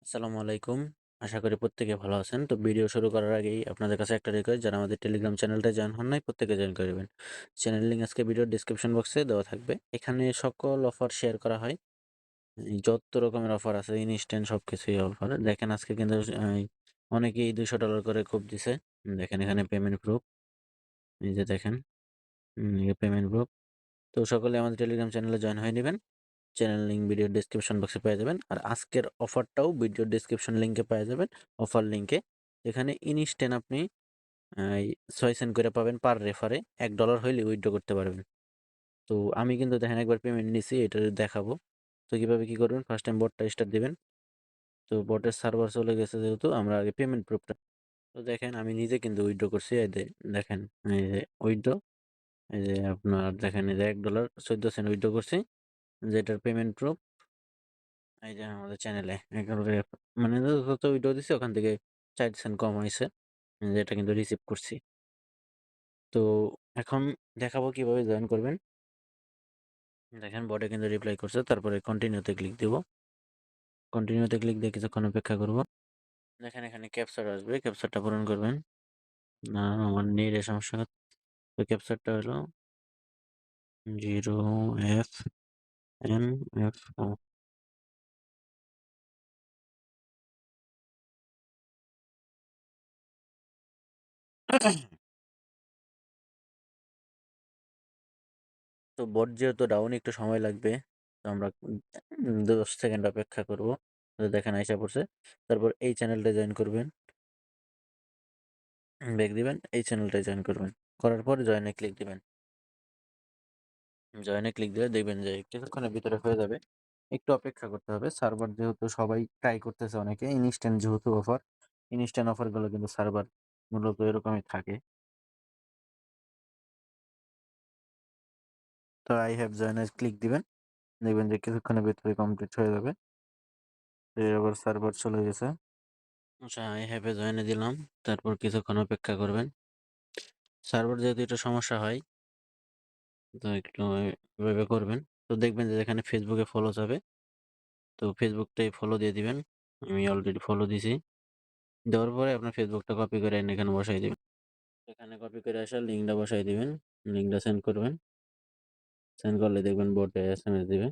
আসসালামু আলাইকুম। আশা করি প্রত্যেকে ভালো আছেন। তো ভিডিও শুরু করার আগেই আপনাদের কাছে একটা রিকোয়েস্ট, যারা আমাদের টেলিগ্রাম চ্যানেলটা জয়েন হন নাই প্রত্যেকে জয়েন করে দিবেন। চ্যানেল লিঙ্ক আজকে ভিডিওর ডেসক্রিপশন বক্সে দেওয়া থাকবে। এখানে সকল অফার শেয়ার করা হয়। যত রকমের অফার আছে ইনস্ট্যান্ট সবকিছুই অফার। দেখেন আজকে কিন্তু অনেকেই $200 করে খুব দিছে। দেখেন এখানে পেমেন্ট প্রুফ, এই যে দেখেন পেমেন্ট প্রুফ। তো সকলে আমাদের টেলিগ্রাম চ্যানেলে জয়েন হয়ে নেবেন। চ্যানেল লিঙ্ক ভিডিও ডেসক্রিপশন বক্সে পেয়ে যাবেন। আর আজকের অফারটাও ভিডিও ডেসক্রিপশন লিঙ্কে পেয়ে যাবেন, অফার লিঙ্কে। এখানে ইনস্ট্যান্ট আপনি 6 সেন্ট করে পাবেন পার রেফারে। $1 হইলে উইথড্র করতে পারবেন। তো আমি কিন্তু দেখেন একবার পেমেন্ট নিছি, এটা দেখাবো। তো কিভাবে কি করবেন, ফার্স্ট টাইম বটটা স্টার্ট দিবেন। তো বটের সার্ভার চলে গেছে, যেহেতু আমরা আগে পেমেন্ট প্রুফটা। তো দেখেন আমি নিজে কিন্তু উইথড্র করছি, এই দেখেন এই যে উইথড্র, এই যে আপনার দেখেন এই যে $1 14 সেন্ট উইথড্র করছি, যেটার পেমেন্ট প্রুফ এই যে আমাদের চ্যানেলে একেবারে, মানে যত ভিডিও দিছি ওখান থেকে 4 সেন্ট কম হয়েছে, যেটা কিন্তু রিসিভ করছি। তো এখন দেখাবো কিভাবে জয়েন করবেন। দেখেন বটে কিন্তু রিপ্লাই করছে, তারপরে কন্টিনিউতে ক্লিক দিব। কন্টিনিউতে ক্লিক দিয়ে কিছুক্ষণ অপেক্ষা করব। দেখেন এখানে ক্যাপচার আসবে, ক্যাপচারটা পূরণ করবেন। না আমার নেট এর সমস্যা। তো ক্যাপচারটা হলো 0FNFO। তো বট যেহেতু ডাউন, একটু সময় লাগবে। তো আমরা 10 সেকেন্ড অপেক্ষা করব। তো দেখেন আইসা পড়ছে। তারপর এই চ্যানেলটা জয়েন করবেন, ব্যাক দিবেন, এই চ্যানেলটায় জয়েন করবেন। করার পর জয়েনে ক্লিক দিবেন। জয়েনে ক্লিক দিলে দেখবেন যে কিছুক্ষণের ভিতরে হয়ে যাবে। একটু অপেক্ষা করতে হবে, সার্ভার যেহেতু সবাই ট্রাই করতেছে, অনেকে ইনস্ট্যান্ট যেহেতু অফার, ইনস্ট্যান্ট অফারগুলো কিন্তু সার্ভার মূলত এরকমই থাকে। তো আই হ্যাভ জয়েনে ক্লিক দিবেন, দেখবেন যে কিছুক্ষণের ভিতরে কমপ্লিট হয়ে যাবে। আবার সার্ভার চলে গেছে। আচ্ছা আই হ্যাভ এ জয়েনে দিলাম, তারপর কিছুক্ষণ অপেক্ষা করবেন। সার্ভার যেহেতু একটু সমস্যা হয়, তো একটু এভাবে করবেন। তো দেখবেন যে এখানে ফেসবুকে ফলো যাবে, তো ফেসবুকটাই ফলো দিয়ে দিবেন। আমি অলরেডি ফলো দিছি। দেওয়ার পরে আপনার ফেসবুকটা কপি করে এনে এখানে বসাই দিবেন। এখানে কপি করে আসা লিঙ্কটা বসাই দিবেন, লিঙ্কটা সেন্ড করবেন। সেন্ড করলে দেখবেন বোটে এসএমএস দিবে।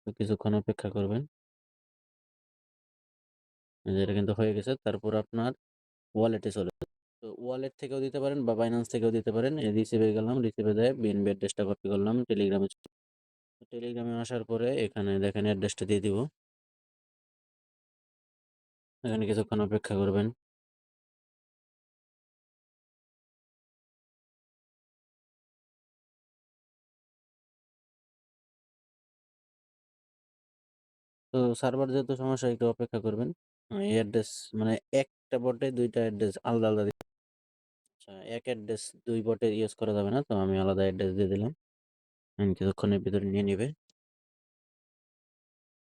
তো কিছুক্ষণ অপেক্ষা করবেন, এটা কিন্তু হয়ে গেছে। তারপর আপনার ওয়ালেটে চলে যাবে। তো ওয়ালেট থেকেও দিতে পারেন বা বাইন্যান্স থেকেও দিতে পারেন। রিসিভে গেলাম, রিসিভে দেয় বিএনবি অ্যাড্রেসটা কপি করলাম, টেলিগ্রামে টেলিগ্রামে আসার পরে এখানে দেখেন অ্যাড্রেসটা দিয়ে দিব। এখানে কিছুক্ষণ অপেক্ষা করবেন। তো সার্ভার যেহেতু সমস্যা, একটু অপেক্ষা করবেন। এই অ্যাড্রেস মানে একটা বটে দুইটা অ্যাড্রেস আলাদা আলাদা আচ্ছা, এক অ্যাড্রেস দুই বটে ইউজ করা যাবে না, তো আমি আলাদা অ্যাড্রেস দিয়ে দিলাম। কিছুক্ষণের ভিতরে নিয়ে নিবে।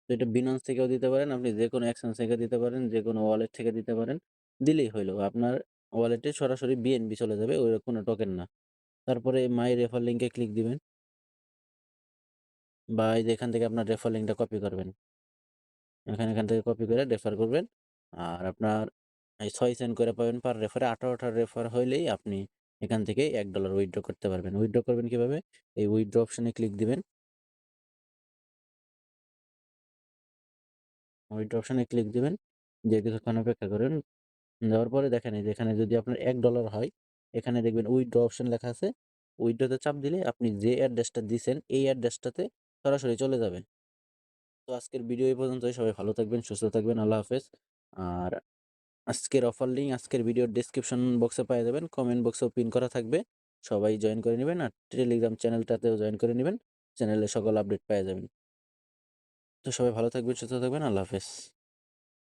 তো এটা বিনন্স থেকেও দিতে পারেন, আপনি যে কোনো এক্সচেঞ্জ থেকে দিতে পারেন, যে কোনো ওয়ালেট থেকে দিতে পারেন। দিলেই হইলো, আপনার ওয়ালেটে সরাসরি বিএনবি চলে যাবে, ওই কোনো টোকেন না। তারপরে মাই রেফার লিঙ্কে ক্লিক দিবেন, বা এই যে এখান থেকে আপনার রেফার লিঙ্কটা কপি করবেন। এখান থেকে কপি করে রেফার করবেন। আর আপনার এই 6 সেন্ট করে পাবেন পার রেফারে। 18টা রেফার হইলেই আপনি এখান থেকে $1 উইথড্র করতে পারবেন। উইথড্র করবেন কিভাবে, এই উইথড্র অপশনে ক্লিক দিবেন। উইথড্র অপশনে ক্লিক দিবেন, দিয়ে কিছুক্ষণ অপেক্ষা করেন। দেওয়ার পরে দেখেন এই যে এখানে যদি আপনার $1 হয়, এখানে দেখবেন উইথড্র অপশন লেখা আছে। উইথড্রতে চাপ দিলে আপনি যে অ্যাড্রেসটা দিছেন এই অ্যাড্রেসটাতে সরাসরি চলে যাবে। তো আজকের ভিডিও এই পর্যন্তই। সবাই ভালো থাকবেন, সুস্থ থাকবেন, আল্লাহ হাফেজ। আর আজকের অফার লিঙ্ক আজকের ভিডিওর ডেসক্রিপশন বক্সে পেয়ে যাবেন, কমেন্ট বক্সেও পিন করা থাকবে। সবাই জয়েন করে নেবেন, আর টেলিগ্রাম চ্যানেলটাতেও জয়েন করে নেবেন। চ্যানেলে সকল আপডেট পেয়ে যাবেন। তো সবাই ভালো থাকবেন, সুস্থ থাকবেন, আল্লাহ হাফেজ।